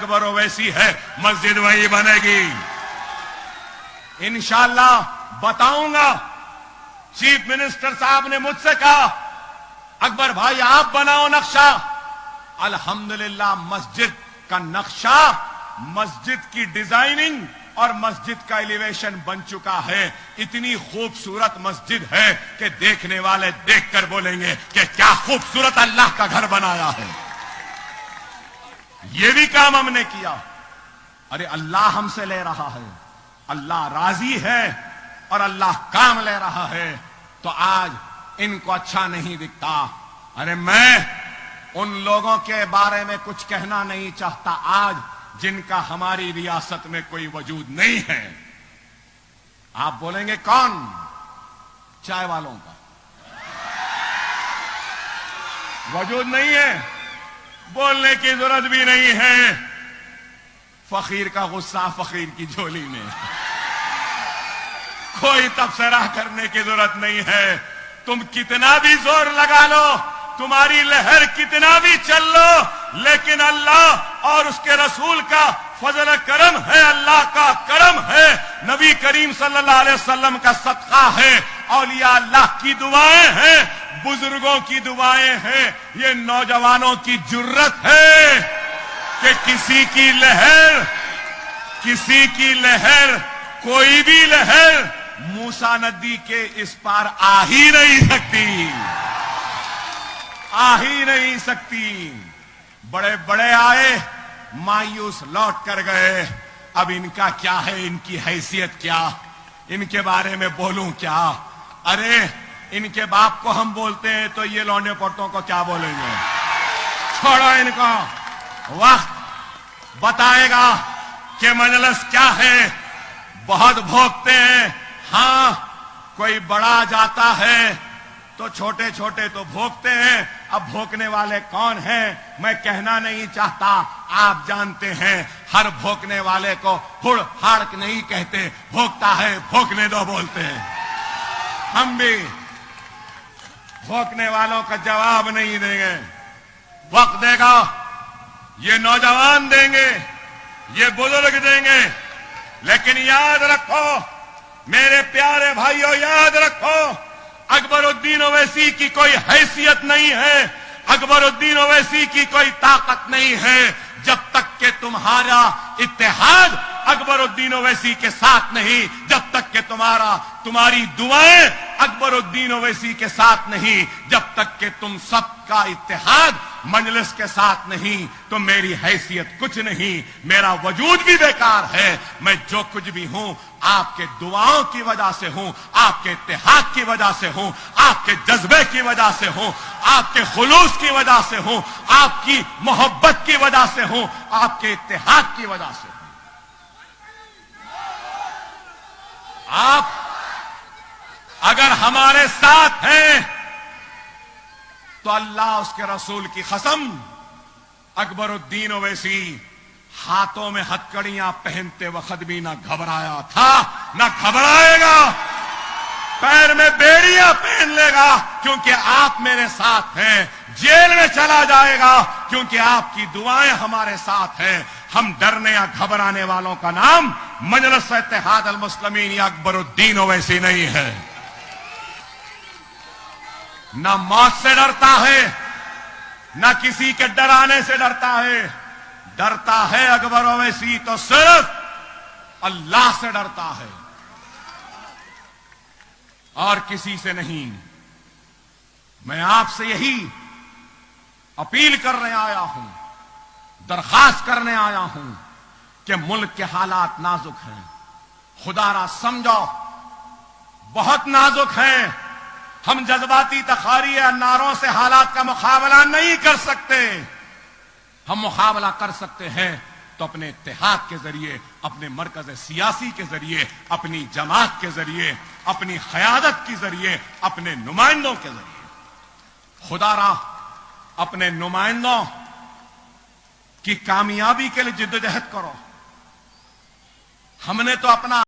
اکبر اویسی ہے، مسجد وہی بنے گی انشاءاللہ۔ بتاؤں گا، چیف منسٹر صاحب نے مجھ سے کہا اکبر بھائی آپ بناؤ نقشہ۔ الحمدللہ مسجد کا نقشہ، مسجد کی ڈیزائننگ اور مسجد کا ایلیویشن بن چکا ہے۔ اتنی خوبصورت مسجد ہے کہ دیکھنے والے دیکھ کر بولیں گے کہ کیا خوبصورت اللہ کا گھر بنایا ہے۔ یہ بھی کام ہم نے کیا۔ ارے اللہ ہم سے لے رہا ہے، اللہ راضی ہے اور اللہ کام لے رہا ہے، تو آج ان کو اچھا نہیں دکھتا۔ ارے میں ان لوگوں کے بارے میں کچھ کہنا نہیں چاہتا آج جن کا ہماری ریاست میں کوئی وجود نہیں ہے۔ آپ بولیں گے کون؟ چائے والوں کا وجود نہیں ہے، بولنے کی ضرورت بھی نہیں ہے۔ فقیر کا غصہ فقیر کی جھولی میں، کوئی تبصرہ کرنے کی ضرورت نہیں ہے۔ تم کتنا بھی زور لگا لو، تمہاری لہر کتنا بھی چل لو، لیکن اللہ اور اس کے رسول کا فضل کرم ہے، اللہ کا کرم ہے، نبی کریم صلی اللہ علیہ وسلم کا صدقہ ہے، اولیاء اللہ کی دعائیں ہیں، بزرگوں کی دعائیں ہیں، یہ نوجوانوں کی جرت ہے کہ کسی کی لہر کوئی بھی لہر موسیٰ ندی کے اس پار آ ہی نہیں سکتی۔ بڑے بڑے آئے، مایوس لوٹ کر گئے۔ اب ان کا کیا ہے، ان کی حیثیت کیا، ان کے بارے میں بولوں کیا؟ ارے ان کے باپ کو ہم بولتے ہیں تو یہ لونڈے پوٹوں کو کیا بولیں گے؟ چھوڑو ان کو، وقت بتائے گا کہ مجلس کیا ہے۔ بہت بھوکتے ہیں، ہاں کوئی بڑا جاتا ہے تو چھوٹے چھوٹے تو بھوکتے ہیں۔ اب بھوکنے والے کون ہیں میں کہنا نہیں چاہتا، آپ جانتے ہیں۔ ہر بھوکنے والے کو ہڑ ہاڑ نہیں کہتے، بھوکتا ہے بھوکنے دو بولتے ہیں۔ ہم بھی بھوکنے والوں کا جواب نہیں دیں گے۔ وقت دے گا، یہ نوجوان دیں گے، یہ بزرگ دیں گے، لیکن یاد رکھو میرے پیارے بھائیوں، یاد رکھو اکبر الدین اویسی کی کوئی حیثیت نہیں ہے، اکبر الدین اویسی کی کوئی طاقت نہیں ہے جب تک کہ تمہارا اتحاد اکبر الدین اویسی کے ساتھ نہیں، جب تک کہ تمہاری دعائیں اکبر الدین اویسی کے ساتھ نہیں، جب تک کہ تم سب کا اتحاد مجلس کے ساتھ نہیں، تو میری حیثیت کچھ نہیں، میرا وجود بھی بیکار ہے۔ میں جو کچھ بھی ہوں آپ کے دعاؤں کی وجہ سے ہوں، آپ کے اتحاد کی وجہ سے ہوں، آپ کے جذبے کی وجہ سے ہوں، آپ کے خلوص کی وجہ سے ہوں، آپ کی محبت کی وجہ سے ہوں، آپ کے اتحاد کی وجہ سے ہوں۔ آپ اگر ہمارے ساتھ ہیں تو اللہ اس کے رسول کی قسم، اکبر الدین اویسی ہاتھوں میں ہتکڑیاں پہنتے وقت بھی نہ گھبرایا تھا، نہ گھبرائے گا۔ پیر میں بیڑیاں پہن لے گا کیونکہ آپ میرے ساتھ ہیں، جیل میں چلا جائے گا کیونکہ آپ کی دعائیں ہمارے ساتھ ہیں۔ ہم ڈرنے یا گھبرانے والوں کا نام مجلس اتحاد المسلمین یا اکبر الدین اویسی نہیں ہے۔ نہ موت سے ڈرتا ہے، نہ کسی کے ڈرانے سے ڈرتا ہے۔ ڈرتا ہے اکبر اویسی تو صرف اللہ سے ڈرتا ہے اور کسی سے نہیں۔ میں آپ سے یہی اپیل کرنے آیا ہوں، درخواست کرنے آیا ہوں کہ ملک کے حالات نازک ہیں، خدا را سمجھو بہت نازک ہیں۔ ہم جذباتی تخاری یا نعروں سے حالات کا مقابلہ نہیں کر سکتے۔ ہم مقابلہ کر سکتے ہیں تو اپنے اتحاد کے ذریعے، اپنے مرکز سیاسی کے ذریعے، اپنی جماعت کے ذریعے، اپنی قیادت کے ذریعے، اپنے نمائندوں کے ذریعے۔ خدا را اپنے نمائندوں کی کامیابی کے لیے جدوجہد کرو۔ ہم نے تو اپنا